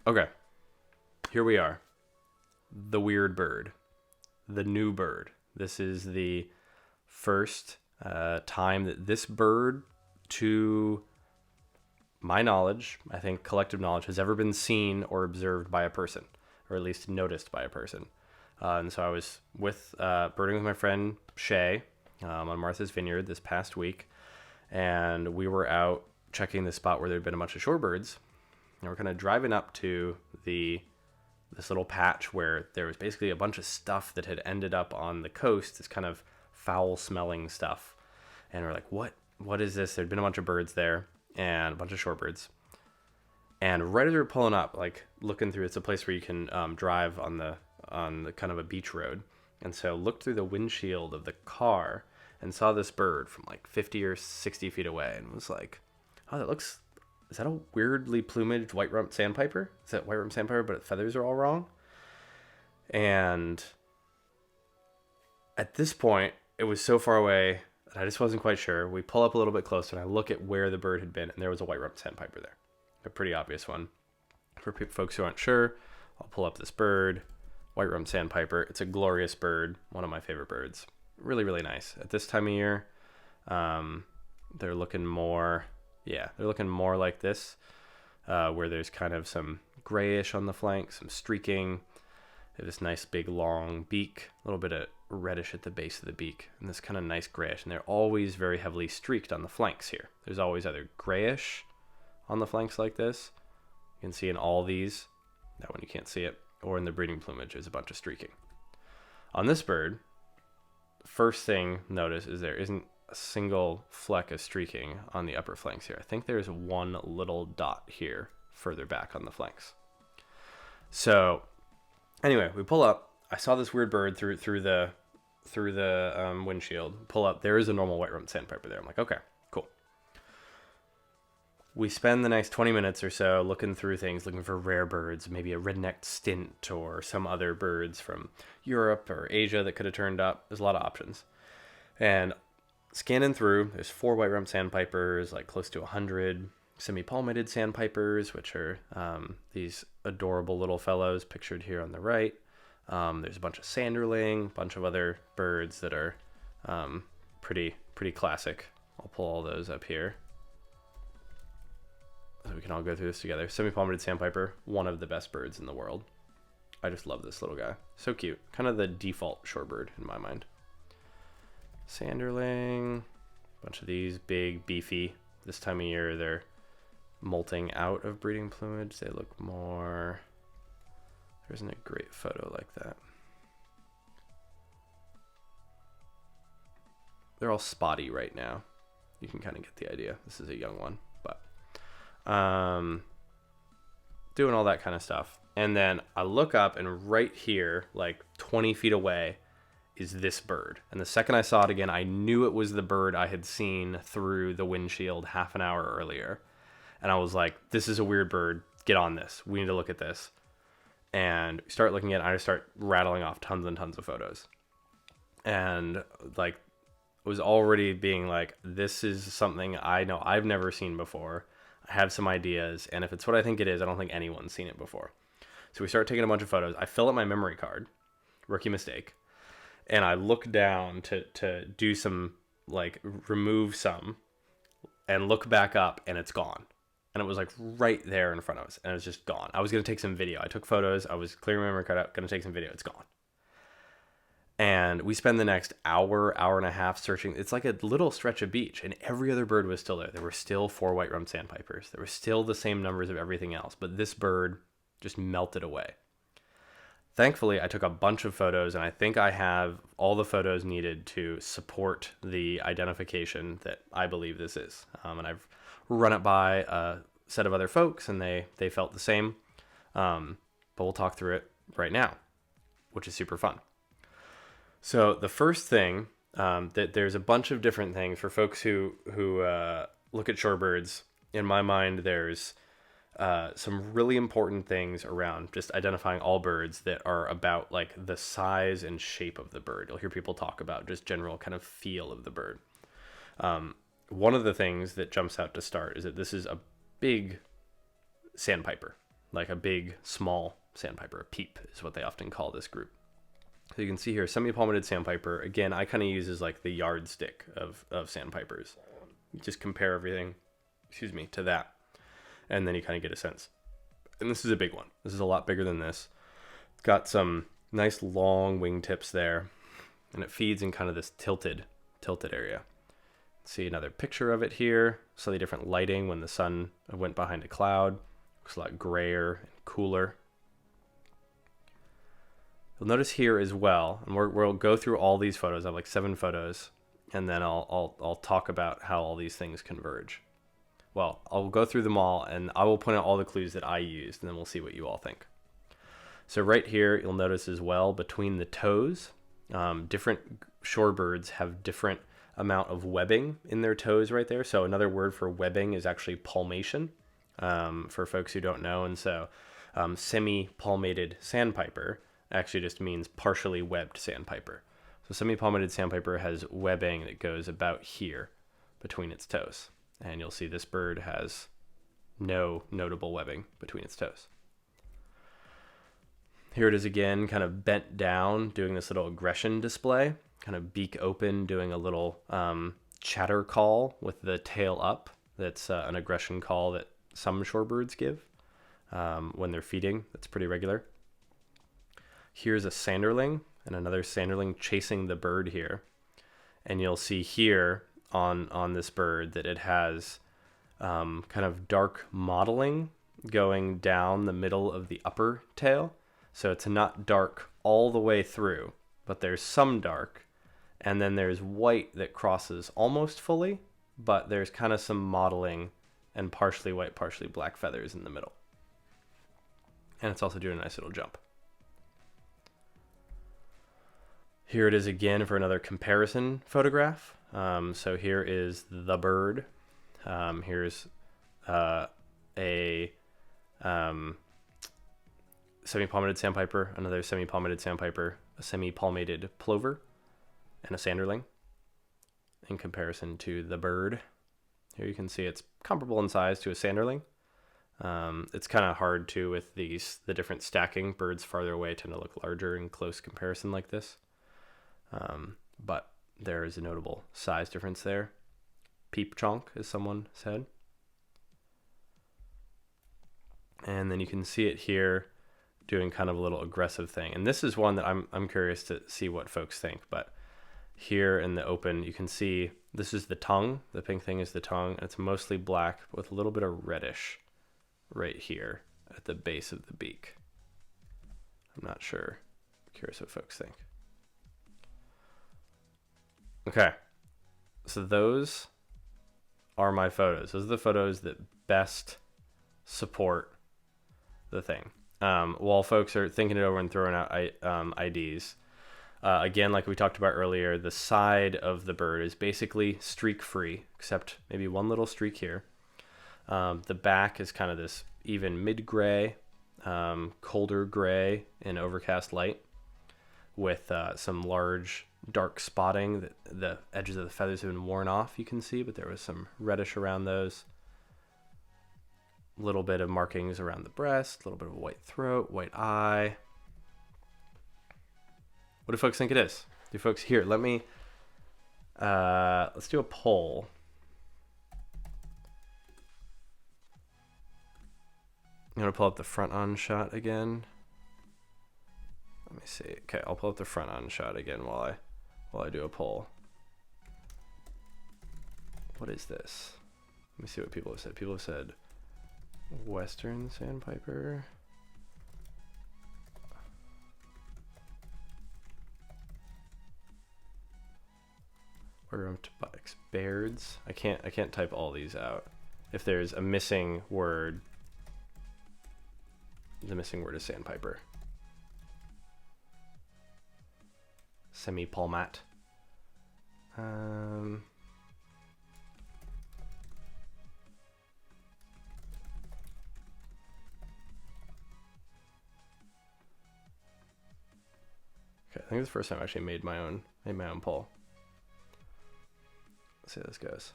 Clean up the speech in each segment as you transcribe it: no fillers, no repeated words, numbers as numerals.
Okay, here we are. The weird bird. The new bird. This is the first time that this bird, to my knowledge, I think collective knowledge, has ever been seen or observed by a person, or at least noticed by a person. And so I was birding with my friend Shay on Martha's Vineyard this past week, and we were out checking the spot where there'd been a bunch of shorebirds. And we're kind of driving up to this little patch where there was basically a bunch of stuff that had ended up on the coast, this kind of foul-smelling stuff. And we're like, what is this? There'd been a bunch of birds there and a bunch of shorebirds. And right as we were pulling up, like looking through, it's a place where you can drive on the kind of a beach road. And so looked through the windshield of the car and saw this bird from like 50 or 60 feet away and was like, oh, is that a weirdly plumaged white-rumped sandpiper? Is that white-rumped sandpiper, but its feathers are all wrong? And at this point, it was so far away that I just wasn't quite sure. We pull up a little bit closer, and I look at where the bird had been, and there was a white-rumped sandpiper there. A pretty obvious one. For folks who aren't sure, I'll pull up this bird, white-rumped sandpiper. It's a glorious bird, one of my favorite birds. Really, really nice. At this time of year, they're looking more... Yeah, they're looking more like this, where there's kind of some grayish on the flank, some streaking. They have this nice big long beak, a little bit of reddish at the base of the beak, and this kind of nice grayish. And they're always very heavily streaked on the flanks here. There's always either grayish on the flanks like this. You can see in all these. That one you can't see it. Or in the breeding plumage, there's a bunch of streaking. On this bird, first thing notice is there isn't a single fleck of streaking on the upper flanks here. I think there's one little dot here further back on the flanks. So anyway, we pull up. I saw this weird bird through the windshield. Pull up. There is a normal white-rumped sandpiper there. I'm like, okay, cool. We spend the next 20 minutes or so looking through things, looking for rare birds, maybe a red-necked stint or some other birds from Europe or Asia that could have turned up. There's a lot of options. And scanning through, there's 4 white-rumped sandpipers, like close to 100 Semipalmated Sandpipers, which are these adorable little fellows pictured here on the right. There's a bunch of sanderling, a bunch of other birds that are pretty classic. I'll pull all those up here so we can all go through this together. Semipalmated Sandpiper, one of the best birds in the world. I just love this little guy. So cute. Kind of the default shorebird in my mind. Sanderling, a bunch of these big, beefy. This time of year, they're molting out of breeding plumage. They look more... There isn't a great photo like that. They're all spotty right now. You can kind of get the idea. This is a young one, but doing all that kind of stuff. And then I look up, and right here, like 20 feet away, is this bird. And the second I saw it again, I knew it was the bird I had seen through the windshield half an hour earlier. And I was like, this is a weird bird. Get on this. We need to look at this. And start looking at it. I start rattling off tons and tons of photos. And like, was already being like, this is something I know I've never seen before. I have some ideas. And if it's what I think it is, I don't think anyone's seen it before. So we start taking a bunch of photos. I fill up my memory card. Rookie mistake. And I look down to do some, like, remove some, and look back up, and it's gone. And it was, like, right there in front of us, and it was just gone. I was going to take some video. I took photos. I was clearing my memory card out, going to take some video. It's gone. And we spend the next hour and a half searching. It's like a little stretch of beach, and every other bird was still there. There were still 4 white-rumped sandpipers. There were still the same numbers of everything else, but this bird just melted away. Thankfully, I took a bunch of photos, and I think I have all the photos needed to support the identification that I believe this is. And I've run it by a set of other folks, and they felt the same. But we'll talk through it right now, which is super fun. So the first thing, that there's a bunch of different things for folks who look at shorebirds. In my mind, there's some really important things around just identifying all birds that are about like the size and shape of the bird. You'll hear people talk about just general kind of feel of the bird. One of the things that jumps out to start is that this is a big sandpiper. like a big, small sandpiper. A peep is what they often call this group. So you can see here, Semipalmated Sandpiper. Again, I kind of use as like the yardstick of sandpipers. You just compare everything, to that. And then you kind of get a sense. And this is a big one. This is a lot bigger than this. It's got some nice long wingtips there. And it feeds in kind of this tilted area. See another picture of it here. Slightly different lighting when the sun went behind a cloud. Looks a lot grayer and cooler. You'll notice here as well, and we'll go through all these photos. I have like 7 photos, and then I'll talk about how all these things converge. Well, I'll go through them all, and I will point out all the clues that I used, and then we'll see what you all think. So right here, you'll notice as well, between the toes, different shorebirds have different amount of webbing in their toes right there. So another word for webbing is actually palmation, for folks who don't know. And so semi-palmated sandpiper actually just means partially webbed sandpiper. So semi-palmated sandpiper has webbing that goes about here between its toes. And you'll see this bird has no notable webbing between its toes. Here it is again, kind of bent down, doing this little aggression display, kind of beak open, doing a little chatter call with the tail up. That's an aggression call that some shorebirds give when they're feeding. That's pretty regular. Here's a sanderling and another sanderling chasing the bird here. And you'll see here on this bird that it has kind of dark mottling going down the middle of the upper tail. So it's not dark all the way through, but there's some dark. And then there's white that crosses almost fully, but there's kind of some mottling and partially white, partially black feathers in the middle. And it's also doing a nice little jump. Here it is again for another comparison photograph. So here is the bird. Here's a semi-palmated sandpiper, another semi-palmated sandpiper, a semi-palmated plover, and a sanderling in comparison to the bird. Here you can see it's comparable in size to a sanderling. It's kind of hard too with the different stacking. Birds farther away tend to look larger in close comparison like this. But there is a notable size difference there. Peep chonk, as someone said. And then you can see it here doing kind of a little aggressive thing. And this is one that I'm curious to see what folks think. But here in the open, you can see this is the tongue. The pink thing is the tongue. It's mostly black with a little bit of reddish right here at the base of the beak. I'm not sure. I'm curious what folks think. Okay, so those are my photos. Those are the photos that best support the thing. While folks are thinking it over and throwing out IDs, again, like we talked about earlier, the side of the bird is basically streak-free, except maybe one little streak here. The back is kind of this even mid-gray, colder gray in overcast light with some large dark spotting. The edges of the feathers have been worn off, you can see, but there was some reddish around those. A little bit of markings around the breast, a little bit of a white throat, white eye. What do folks think it is? Do folks here? Let me let's do a poll. I'm gonna pull up the front on shot again. Let me see. Okay, I'll pull up the front on shot again while I do a poll. What is this? Let me see what people have said. People have said Western Sandpiper. White-rumped Bairds. I can't type all these out. If there's a missing word, the missing word is sandpiper. Semipalmat. Okay, I think it's the first time I actually made my own poll. Let's see how this goes.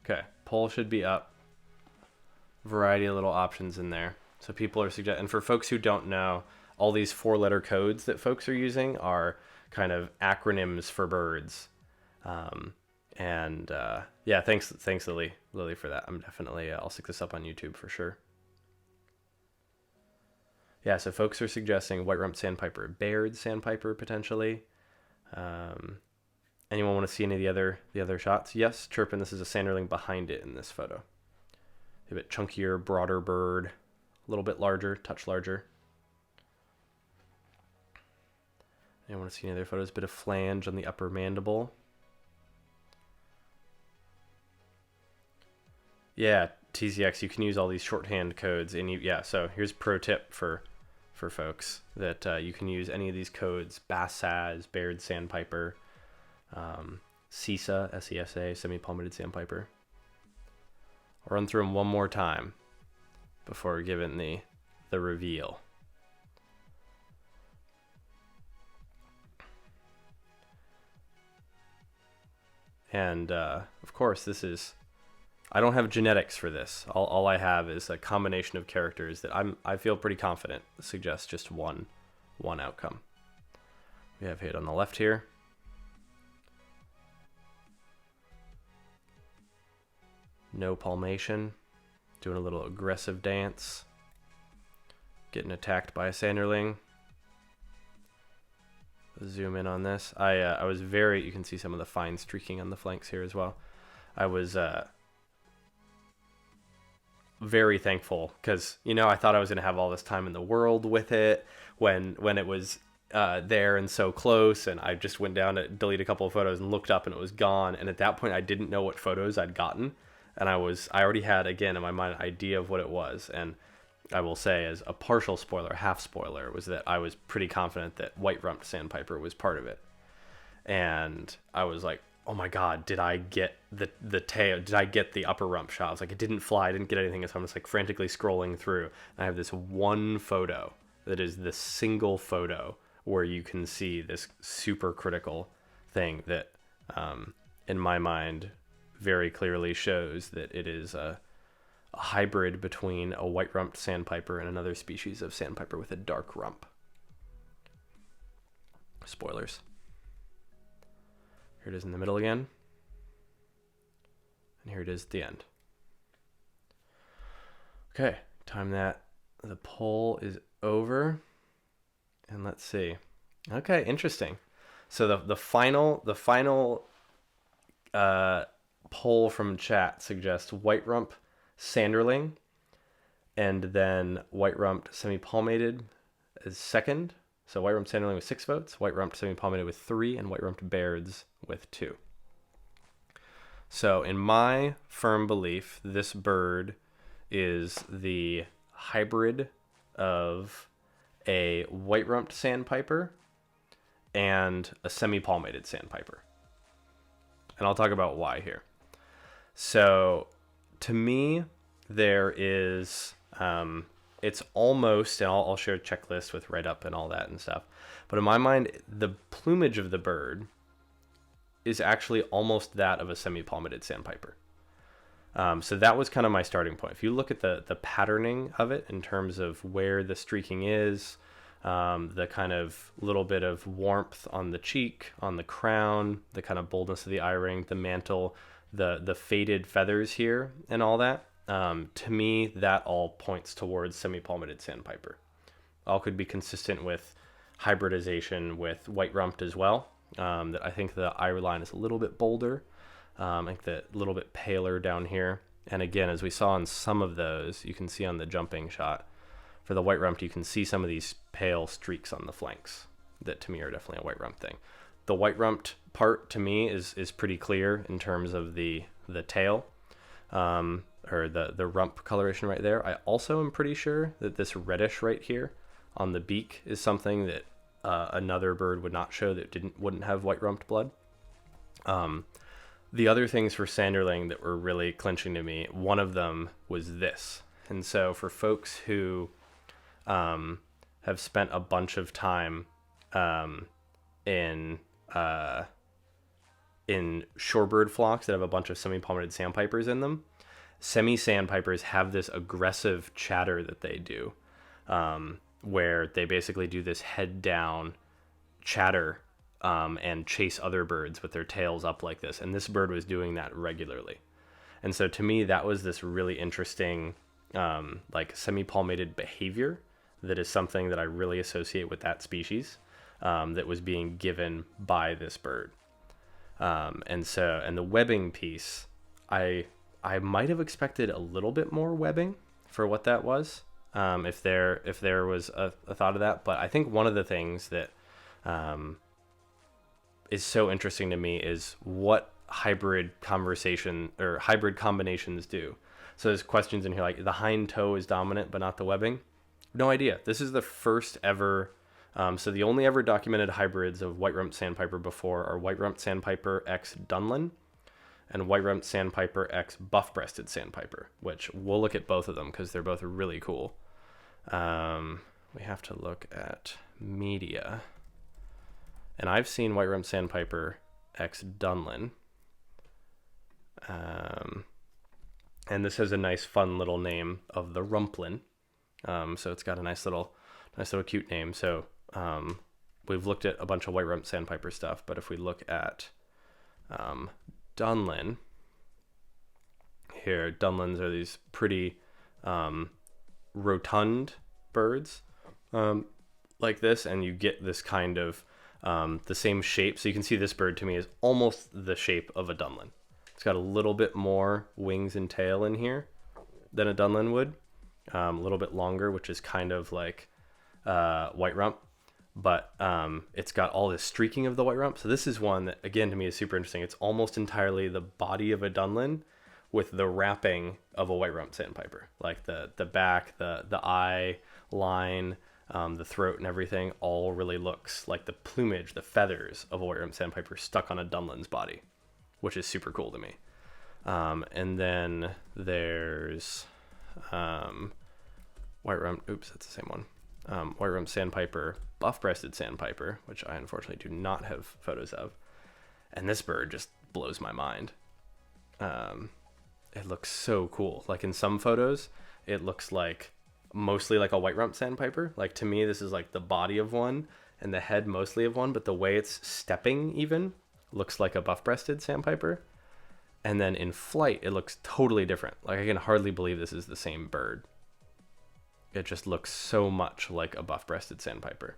Okay, poll should be up. variety of little options in there. So people are suggesting, and for folks who don't know, all these 4-letter codes that folks are using are kind of acronyms for birds. Yeah, thanks Lily for that. I'm definitely, I'll stick this up on YouTube for sure. Yeah, so folks are suggesting White-rumped Sandpiper, Baird Sandpiper potentially. Anyone want to see any of the other shots? Yes, Chirpin, this is a sanderling behind it in this photo. A bit chunkier, broader bird, a little bit larger, touch larger. Anyone want to see any other photos? Bit of flange on the upper mandible. Yeah, TZX, you can use all these shorthand codes, and so here's pro tip for folks that you can use any of these codes: Bass Saz, Baird Sandpiper, SESA, S-E-S-A, Semipalmated Sandpiper. I'll run through them one more time before giving the reveal. And of course, I don't have genetics for this. All I have is a combination of characters that I feel pretty confident suggests just one outcome. We have hit on the left here. No palmation. Doing a little aggressive dance. Getting attacked by a sanderling. Zoom in on this. I was you can see some of the fine streaking on the flanks here as well. I was very thankful because, I thought I was going to have all this time in the world with it when it was there and so close, and I just went down to delete a couple of photos and looked up and it was gone. And at that point I didn't know what photos I'd gotten, and I already had, again, in my mind, an idea of what it was. And I will say, as a partial spoiler, half spoiler, was that I was pretty confident that White-rumped Sandpiper was part of it. And I was like, oh my God, did I get the tail? Did I get the upper rump shot? I was like, it didn't fly, I didn't get anything. So I'm just like frantically scrolling through. And I have this one photo that is the single photo where you can see this super critical thing that, in my mind, very clearly shows that it is a hybrid between a white-rumped sandpiper and another species of sandpiper with a dark rump. Spoilers. Here it is in the middle again. And here it is at the end. Okay, time that the poll is over. And let's see. Okay, interesting. So the final poll from chat suggests white-rump sanderling, and then white-rumped semipalmated is second. So white-rumped sanderling with 6 votes, white-rumped semipalmated with 3, and white-rumped bairds with 2. So in my firm belief, this bird is the hybrid of a white-rumped sandpiper and a semipalmated sandpiper. And I'll talk about why here. So to me, there is, it's almost, and I'll share a checklist with write-up and all that and stuff. But in my mind, the plumage of the bird is actually almost that of a semipalmated sandpiper. So that was kind of my starting point. If you look at the patterning of it in terms of where the streaking is, the kind of little bit of warmth on the cheek, on the crown, the kind of boldness of the eye ring, the mantle, the faded feathers here and all that, to me, that all points towards semipalmated sandpiper. All could be consistent with hybridization with white-rumped as well. That I think the eye line is a little bit bolder. I think that a little bit paler down here. And again, as we saw in some of those, you can see on the jumping shot, for the white-rumped, you can see some of these pale streaks on the flanks that to me are definitely a white-rumped thing. The white-rumped part to me is pretty clear in terms of the tail, or the rump coloration right there. I also am pretty sure that this reddish right here on the beak is something that another bird would not show, that wouldn't have white-rumped blood. The other things for sanderling that were really clinching to me, one of them was this. And so for folks who have spent a bunch of time in shorebird flocks that have a bunch of semipalmated sandpipers in them, Sandpipers have this aggressive chatter that they do, where they basically do this head down chatter and chase other birds with their tails up like this. And this bird was doing that regularly. And so to me, that was this really interesting, like semi-palmated behavior that is something that I really associate with that species, that was being given by this bird. And the webbing piece, I might have expected a little bit more webbing for what that was, if there was a thought of that. But I think one of the things that is so interesting to me is what hybrid combinations do. So there's questions in here like the hind toe is dominant but not the webbing. No idea. This is the first ever. So the only ever documented hybrids of white-rumped sandpiper before are white-rumped sandpiper x Dunlin and white-rumped sandpiper x buff-breasted sandpiper, which we'll look at both of them because they're both really cool. We have to look at media. And I've seen white-rumped sandpiper x Dunlin. And this has a nice fun little name of the rumplin. So it's got a nice little cute name. So we've looked at a bunch of white-rumped sandpiper stuff, but if we look at Dunlin here, Dunlins are these pretty rotund birds like this, and you get this kind of the same shape. So you can see this bird to me is almost the shape of a Dunlin. It's got a little bit more wings and tail in here than a Dunlin would. A little bit longer, which is kind of like white rump, but it's got all this streaking of the white rump. So this is one that, again, to me is super interesting. It's almost entirely the body of a Dunlin with the wrapping of a white-rumped sandpiper, like the back, the eye line, the throat and everything all really looks like the plumage, the feathers of a white-rumped sandpiper stuck on a Dunlin's body, which is super cool to me. And then there's white-rumped, oops, that's the same one. White-rumped sandpiper, buff-breasted sandpiper, which I unfortunately do not have photos of. And this bird just blows my mind. It looks so cool. Like in some photos, it looks like mostly like a white-rumped sandpiper. Like to me, this is like the body of one and the head mostly of one, but the way it's stepping even looks like a buff-breasted sandpiper. And then in flight, it looks totally different. Like I can hardly believe this is the same bird. It just looks so much like a buff-breasted sandpiper.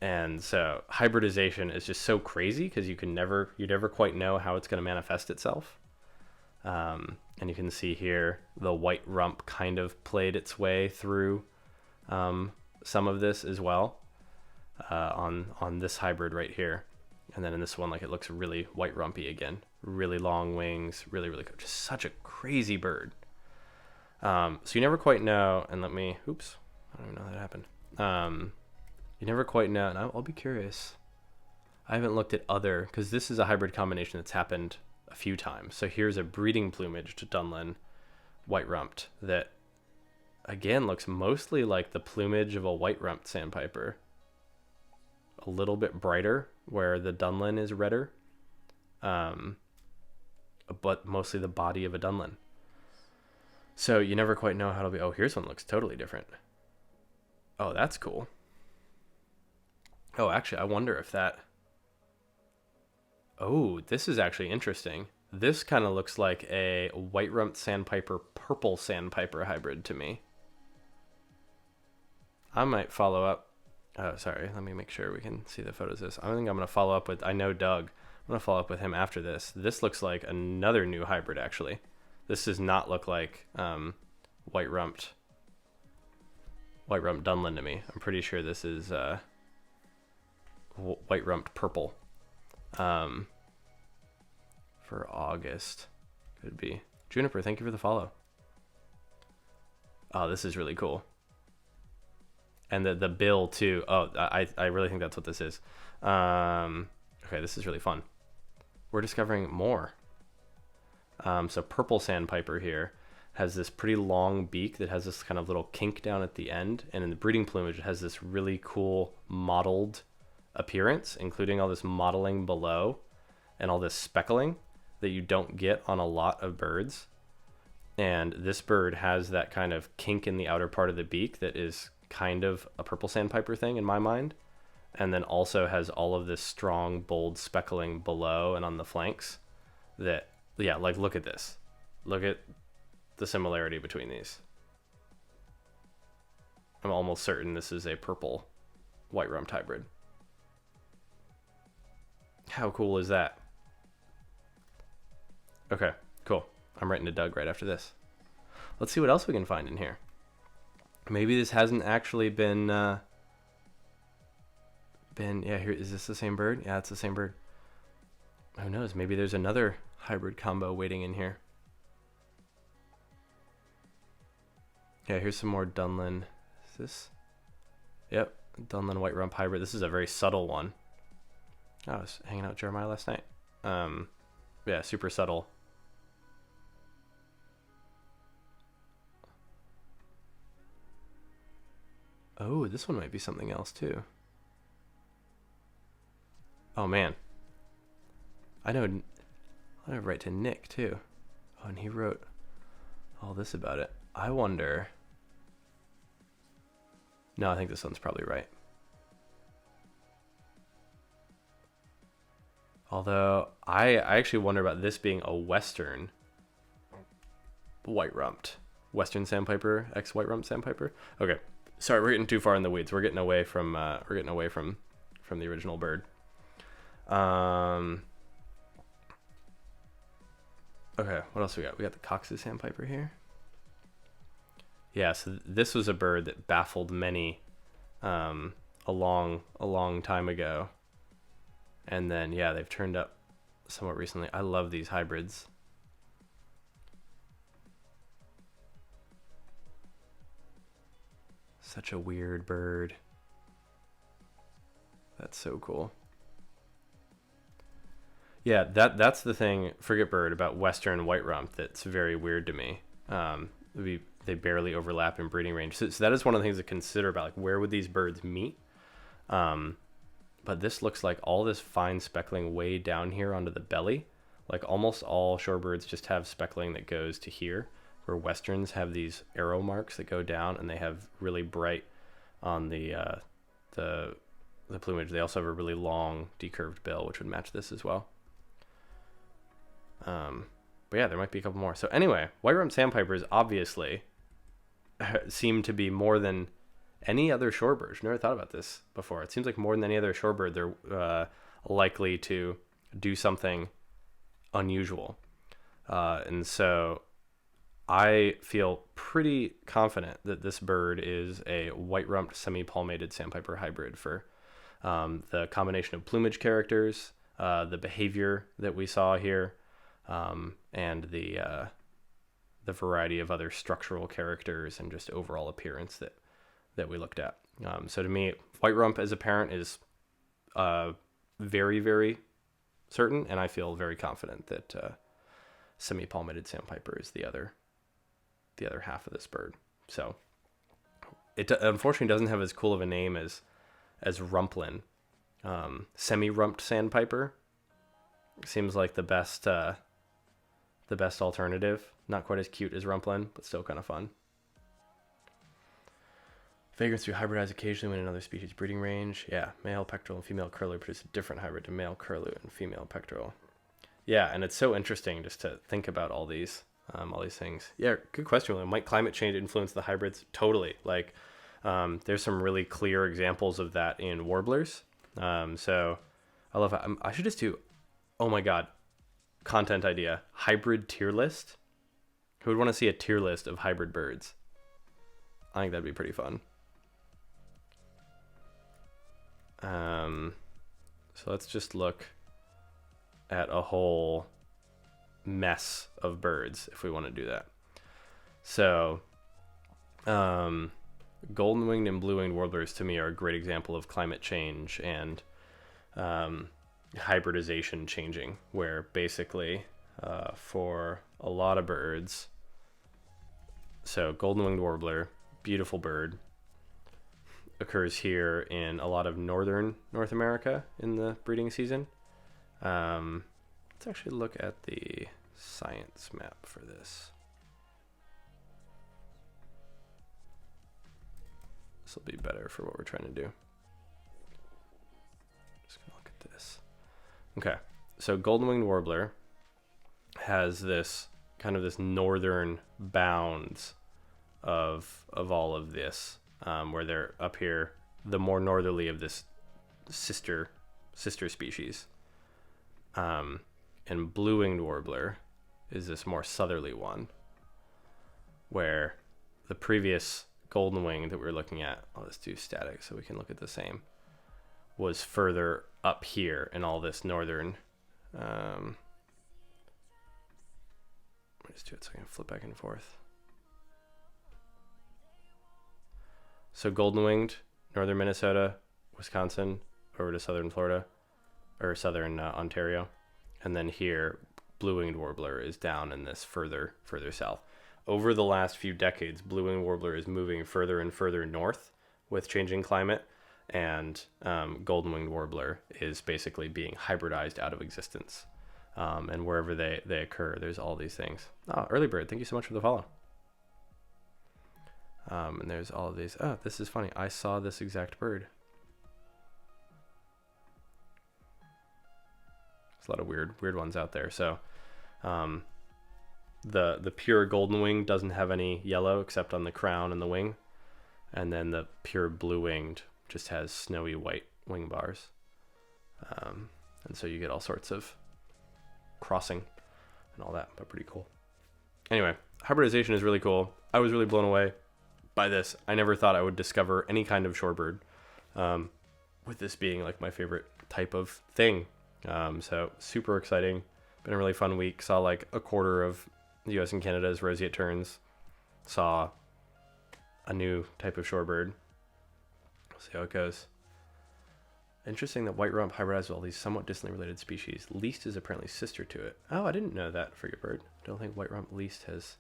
And so hybridization is just so crazy because you never quite know how it's going to manifest itself. And you can see here the white rump kind of played its way through some of this as well on this hybrid right here. And then in this one, like it looks really white rumpy again, really long wings, really, really good. Just such a crazy bird. So you never quite know, and oops, I don't even know that happened. You never quite know, and I'll be curious. I haven't looked at because this is a hybrid combination that's happened a few times. So here's a breeding plumage to Dunlin, white-rumped, that again looks mostly like the plumage of a white-rumped sandpiper. A little bit brighter, where the Dunlin is redder, but mostly the body of a Dunlin. So you never quite know how to be. Oh, here's one that looks totally different. Oh, that's cool. Oh, actually, I wonder if that... Oh, this is actually interesting. This kind of looks like a white-rumped sandpiper, purple sandpiper hybrid to me. I might follow up. Oh, sorry. Let me make sure we can see the photos of this. I think I'm going to follow up with... I know Doug. I'm going to follow up with him after this. This looks like another new hybrid, actually. This does not look like white-rumped Dunlin to me. I'm pretty sure this is white-rumped purple. For August, could be. Juniper, thank you for the follow. Oh, this is really cool. And the bill too. Oh, I really think that's what this is. Okay, this is really fun. We're discovering more. So purple sandpiper here has this pretty long beak that has this kind of little kink down at the end. And in the breeding plumage, it has this really cool mottled appearance, including all this mottling below and all this speckling. that you don't get on a lot of birds. And this bird has that kind of kink in the outer part of the beak that is kind of a purple sandpiper thing in my mind. And then also has all of this strong, bold speckling below and on the flanks that, yeah, like look at this. Look at the similarity between these. I'm almost certain this is a purple white-rumped hybrid. How cool is that? Okay, cool. I'm writing to Doug right after this. Let's see what else we can find in here. Maybe this hasn't actually been yeah, here, is this the same bird? Yeah, it's the same bird. Who knows? Maybe there's another hybrid combo waiting in here. Yeah, here's some more Dunlin. Is this? Yep, Dunlin white-rumped hybrid. This is a very subtle one. Oh, I was hanging out with Jeremiah last night. Yeah, super subtle. Oh, this one might be something else too. Oh man, I know. I write to Nick too. Oh, and he wrote all this about it. I wonder. No, I think this one's probably right. Although I actually wonder about this being a Western white-rumped, Western Sandpiper, X White-rumped Sandpiper. Okay, sorry, we're getting too far in the weeds. We're getting away from the original bird. Okay, what else we got? We got the Cox's Sandpiper here. Yeah, so this was a bird that baffled many a long time ago. And then, yeah, they've turned up somewhat recently. I love these hybrids. Such a weird bird. That's so cool. Yeah, that's the thing, frigate bird, about Western white-rumped that's very weird to me. They barely overlap in breeding range. So that is one of the things to consider about, like, where would these birds meet? But this looks like all this fine speckling way down here onto the belly. Like almost all shorebirds just have speckling that goes to here, where Westerns have these arrow marks that go down, and they have really bright on the plumage. They also have a really long decurved bill, which would match this as well. But yeah, there might be a couple more. So anyway, white-rumped sandpipers obviously seem to be more than any other shorebird. I've never thought about this before. It seems like more than any other shorebird, they're likely to do something unusual. And so I feel pretty confident that this bird is a white-rumped Semipalmated Sandpiper hybrid for the combination of plumage characters, the behavior that we saw here, and the variety of other structural characters and just overall appearance that we looked at. So to me, white-rump as a parent is very, very certain, and I feel very confident that Semipalmated Sandpiper is the other half of this bird. So it unfortunately doesn't have as cool of a name as Rumplin. Semi-rumped Sandpiper seems like the best alternative. Not quite as cute as Rumplin, but still kind of fun. Vagrants who hybridize occasionally when another species breeding range. Yeah, male pectoral and female curlew produce a different hybrid to male curlew and female pectoral. Yeah, and it's so interesting just to think about all these things. Yeah, good question, William. Might climate change influence the hybrids? Totally. Like, there's some really clear examples of that in warblers. So I love it. I should just do, oh my God, content idea, hybrid tier list. Who would want to see a tier list of hybrid birds? I think that'd be pretty fun. So let's just look at a whole mess of birds if we want to do that. So, golden-winged and blue-winged warblers to me are a great example of climate change and hybridization changing, where basically for a lot of birds, so golden-winged warbler, beautiful bird, occurs here in a lot of northern North America in the breeding season. Let's actually look at the science map for this. This will be better for what we're trying to do. Just gonna look at this. Okay, so golden-winged warbler has this kind of this northern bounds of all of this, where they're up here, the more northerly of this sister species. And blue-winged warbler is this more southerly one, where the previous golden wing that we were looking at, oh, let's do static so we can look at the same, was further up here in all this northern. Let me just do it so I can flip back and forth. So golden-winged, northern Minnesota, Wisconsin, over to southern Florida, or southern Ontario. And then here, blue-winged warbler is down in this further south. Over the last few decades, blue-winged warbler is moving further and further north with changing climate, and golden-winged warbler is basically being hybridized out of existence. And wherever they occur, there's all these things. Oh, early bird, thank you so much for the follow. And there's all of these. Oh, this is funny. I saw this exact bird. A lot of weird ones out there. So the pure golden wing doesn't have any yellow except on the crown and the wing, and then the pure blue winged just has snowy white wing bars, and so you get all sorts of crossing and all that, but pretty cool. Anyway, hybridization is really cool. I was really blown away by this. I never thought I would discover any kind of shorebird, with this being like my favorite type of thing. So super exciting. Been a really fun week. Saw like a quarter of the US and Canada's roseate terns. Saw a new type of shorebird. We'll see how it goes. Interesting that white-rump hybridized with all these somewhat distantly related species. Least is apparently sister to it. Oh, I didn't know that, frigatebird. Don't think white-rump least has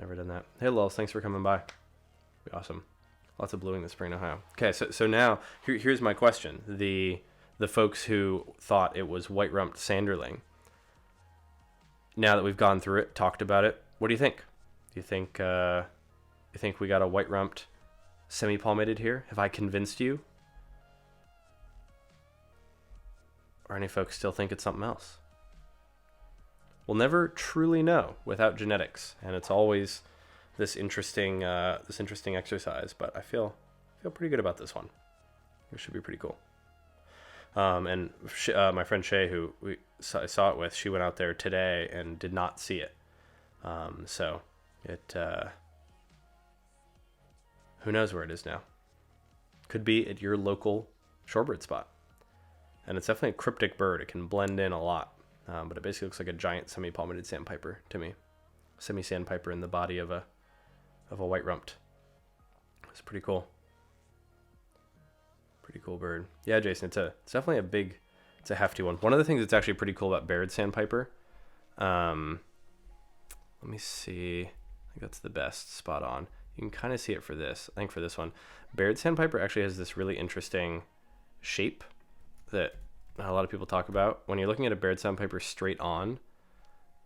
never done that. Hey Lulz, thanks for coming by. Be awesome. Lots of bluing this spring in Ohio. Okay, so now here's my question. The folks who thought it was white-rumped sanderling. Now that we've gone through it, talked about it, what do you think? Do you think we got a white-rumped semipalmated here? Have I convinced you? Or any folks still think it's something else? We'll never truly know without genetics, and it's always this interesting exercise. But I feel pretty good about this one. It should be pretty cool. And my friend Shay, who I saw it with, she went out there today and did not see it. So it, who knows where it is now? Could be at your local shorebird spot. And it's definitely a cryptic bird. It can blend in a lot, but it basically looks like a giant semi-palmated sandpiper to me. Semi-sandpiper in the body of a white-rumped. It's pretty cool. Pretty cool bird. Yeah, Jason, it's definitely it's a hefty one. One of the things that's actually pretty cool about Baird's sandpiper, let me see, I think that's the best spot on. You can kind of see it for this. I think for this one, Baird's sandpiper actually has this really interesting shape that a lot of people talk about. When you're looking at a Baird's sandpiper straight on,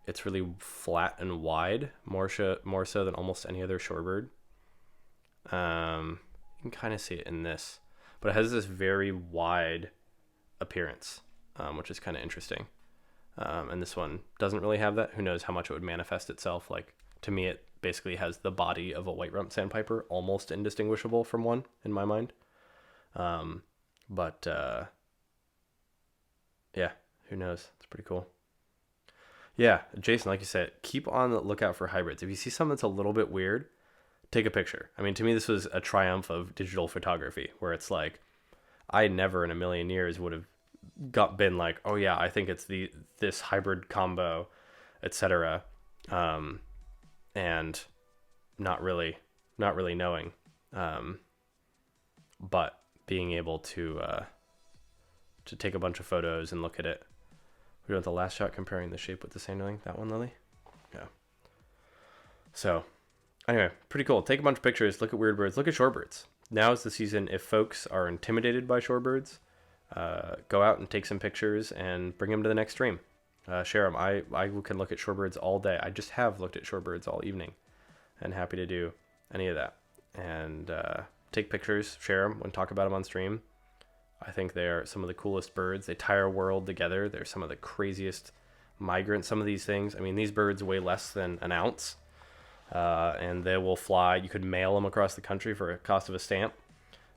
it's really flat and wide, more so than almost any other shorebird. You can kind of see it in this. But it has this very wide appearance, which is kind of interesting. And this one doesn't really have that. Who knows how much it would manifest itself. Like, to me, it basically has the body of a white-rumped sandpiper, almost indistinguishable from one in my mind. Yeah, who knows? It's pretty cool. Yeah, Jason, like you said, keep on the lookout for hybrids. If you see something that's a little bit weird, take a picture. I mean, to me, this was a triumph of digital photography, where it's like, I never in a million years would have been like, oh yeah, I think it's this hybrid combo, etc. And not really knowing, but being able to take a bunch of photos and look at it. We went the last shot comparing the shape with the sanderling. That one, Lily? Yeah. So anyway, pretty cool. Take a bunch of pictures, look at weird birds, look at shorebirds. Now is the season. If folks are intimidated by shorebirds, go out and take some pictures and bring them to the next stream. share them. I can look at shorebirds all day. I just have looked at shorebirds all evening, and happy to do any of that. And take pictures, share them, and talk about them on stream. I think they are some of the coolest birds. They tie our world together. They're some of the craziest migrants. Some of these things, I mean, these birds weigh less than an ounce, and they will fly. You could mail them across the country for a cost of a stamp,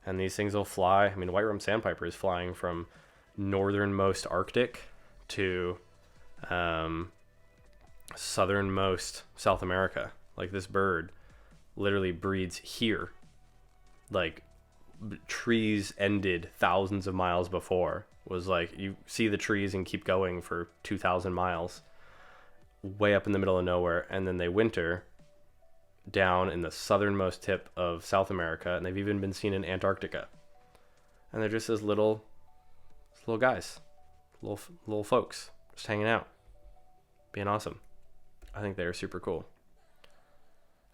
and these things will fly. I mean, White-rumped Sandpiper is flying from northernmost Arctic to southernmost South America. Like, this bird literally breeds here. Like, trees ended thousands of miles before. Was like, you see the trees and keep going for 2,000 miles way up in the middle of nowhere, and then they winter down in the southernmost tip of South America, and they've even been seen in Antarctica. And they're just as little guys, little folks, just hanging out, being awesome. I think they're super cool.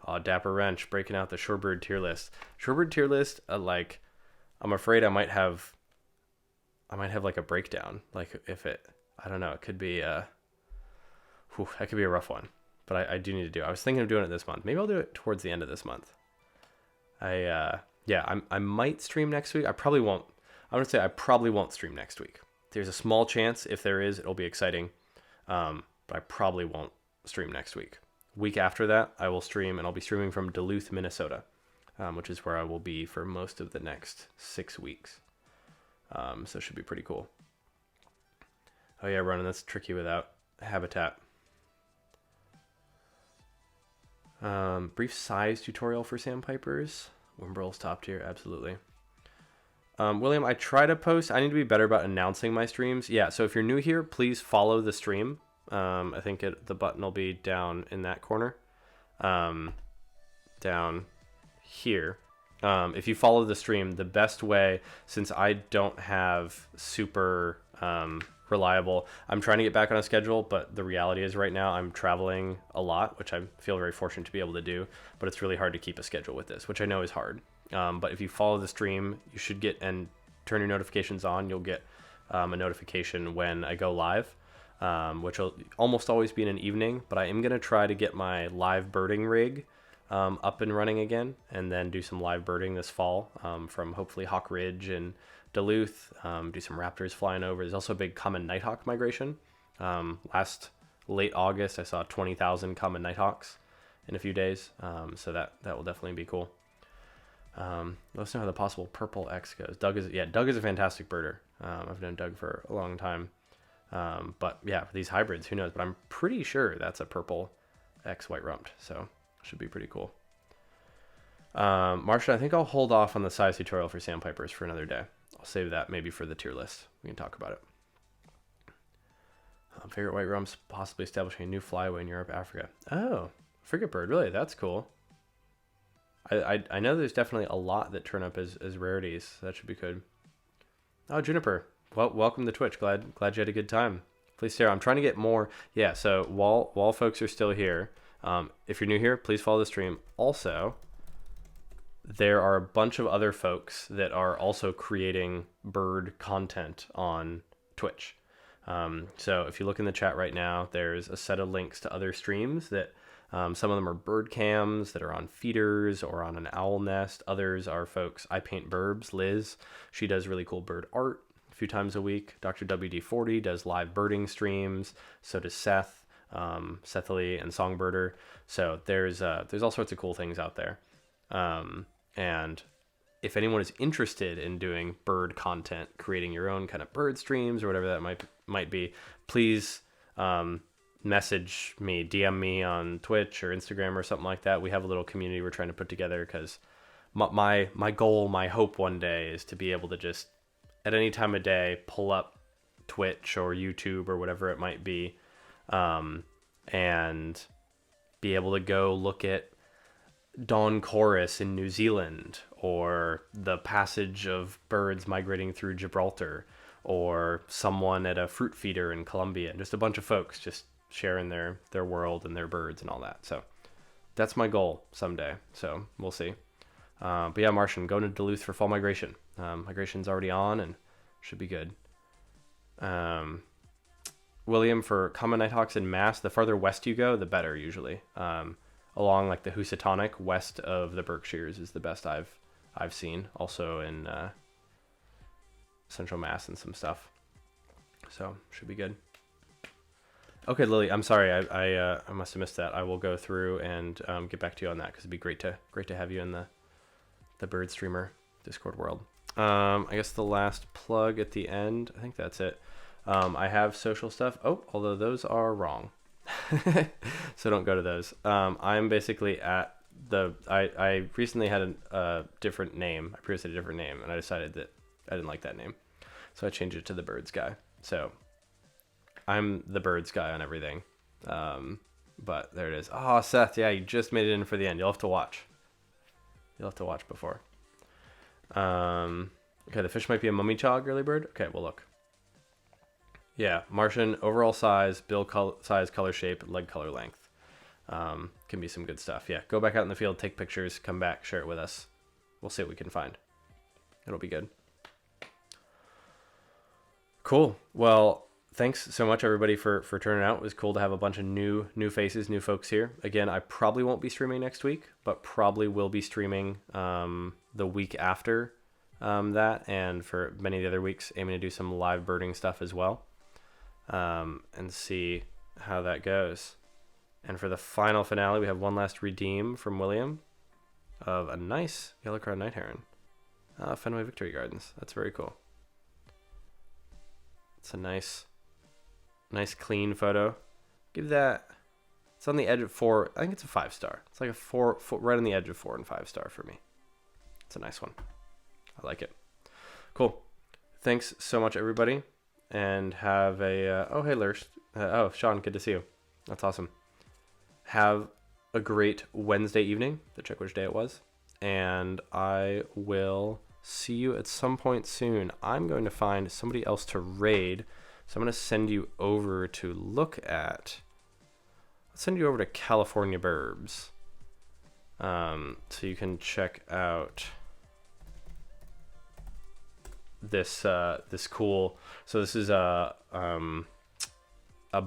Oh, Dapper Wrench breaking out the shorebird tier list. Shorebird tier list, like, I'm afraid I might have like a breakdown. Like, if it, I don't know, it could be that could be a rough one. But I do need to do it. I was thinking of doing it this month. Maybe I'll do it towards the end of this month. I might stream next week. I probably won't. I'm gonna say I probably won't stream next week. There's a small chance. If there is, it'll be exciting. But I probably won't stream next week. Week after that, I will stream, and I'll be streaming from Duluth, Minnesota, which is where I will be for most of the next 6 weeks. So it should be pretty cool. Oh yeah, Ronan, that's tricky without habitat. Brief size tutorial for sandpipers. Wimbrel's top tier, absolutely. William, I try to post. I need to be better about announcing my streams. Yeah, so if you're new here, please follow the stream. I think the button will be down in that corner, down here. If you follow the stream, the best way, since I don't have super reliable, I'm trying to get back on a schedule, but the reality is right now I'm traveling a lot, which I feel very fortunate to be able to do, but it's really hard to keep a schedule with this, which I know is hard. But if you follow the stream, you should get, and turn your notifications on, you'll get a notification when I go live. Which will almost always be in an evening, but I am going to try to get my live birding rig up and running again, and then do some live birding this fall from hopefully Hawk Ridge and Duluth, do some raptors flying over. There's also a big common nighthawk migration. Late August, I saw 20,000 common nighthawks in a few days, so that will definitely be cool. Let us know how the possible purple X goes. Doug is a fantastic birder. I've known Doug for a long time. But yeah, for these hybrids, who knows? But I'm pretty sure that's a purple X white-rumped, so should be pretty cool. Marsha, I think I'll hold off on the size tutorial for sandpipers for another day. I'll save that maybe for the tier list. We can talk about it. Favorite white-rumped, possibly establishing a new flyway in Europe, Africa. Oh, frigate bird, really? That's cool. I know there's definitely a lot that turn up as rarities. So that should be good. Oh, Juniper. Well, welcome to Twitch. Glad you had a good time. Please share. I'm trying to get more. Yeah, so while folks are still here, if you're new here, please follow the stream. Also, there are a bunch of other folks that are also creating bird content on Twitch. So if you look in the chat right now, there's a set of links to other streams that some of them are bird cams that are on feeders or on an owl nest. Others are folks. I Paint Burbs, Liz. She does really cool bird art few times a week. Dr. WD40 does live birding streams. So does Seth, Seth Lee, and Songbirder. So there's all sorts of cool things out there. And if anyone is interested in doing bird content, creating your own kind of bird streams or whatever that might be, please message me, DM me on Twitch or Instagram or something like that. We have a little community we're trying to put together, because my goal, my hope one day is to be able to just at any time of day pull up Twitch or YouTube or whatever it might be, and be able to go look at dawn chorus in New Zealand, or the passage of birds migrating through Gibraltar, or someone at a fruit feeder in Colombia, and just a bunch of folks just sharing their world and their birds and all that. So that's my goal someday. So we'll see. But yeah, Martian, going to Duluth for fall migration. Migration's already on and should be good. William, for common nighthawks in mass, the farther west you go, the better usually. Along like the Housatonic, west of the Berkshires is the best I've seen. Also in Central Mass and some stuff. So should be good. Okay, Lily, I'm sorry, I must have missed that. I will go through and get back to you on that because it'd be great to have you in the bird streamer Discord world. I guess the last plug at the end, I think that's it. I have social stuff. Oh, although those are wrong. So don't go to those. I'm basically at I recently had a different name. I previously had a different name, and I decided that I didn't like that name. So I changed it to the Birds Guy. So I'm the Birds Guy on everything. But there it is. Oh, Seth, yeah, you just made it in for the end. You'll have to watch. You'll have to watch before. Okay, the fish might be a mummy chog early bird. Okay, we'll look. Yeah, Martian, overall size, bill size, color shape, leg color length. Can be some good stuff. Yeah, go back out in the field, take pictures, come back, share it with us. We'll see what we can find. It'll be good. Cool. Well, thanks so much, everybody, for turning out. It was cool to have a bunch of new faces, new folks here. Again, I probably won't be streaming next week, but probably will be streaming the week after that, and for many of the other weeks, aiming to do some live birding stuff as well. And see how that goes. And for the final finale, we have one last redeem from William of a nice yellow-crowned night heron. Fenway Victory Gardens. That's very cool. It's a nice clean photo. Give that. It's on the edge of 4. I think it's a 5-star. It's like a 4, right on the edge of 4 and 5-star for me. It's a nice one. I like it. Cool. Thanks so much, everybody. And have a, oh, hey, Lurch. Oh, Sean, good to see you. That's awesome. Have a great Wednesday evening, to check which day it was. And I will see you at some point soon. I'm going to find somebody else to raid. So I'm going to send you over to look at, I'll send you over to California Burbs. So you can check out this cool, so this is a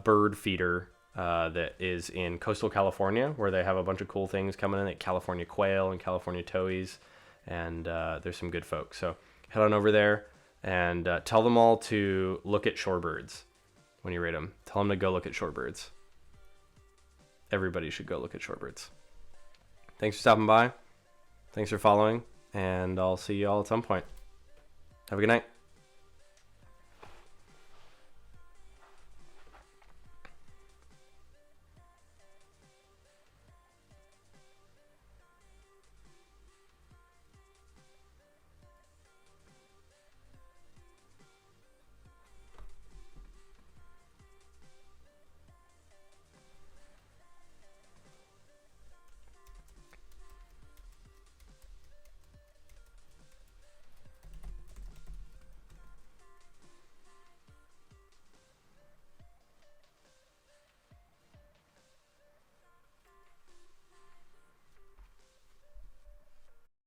bird feeder that is in coastal California, where they have a bunch of cool things coming in, like California quail and California towhees, and there's some good folks. So head on over there and tell them all to look at shorebirds when you rate them. Tell them to go look at shorebirds. Everybody should go look at shorebirds. Thanks for stopping by. Thanks for following, and I'll see you all at some point. Have a good night.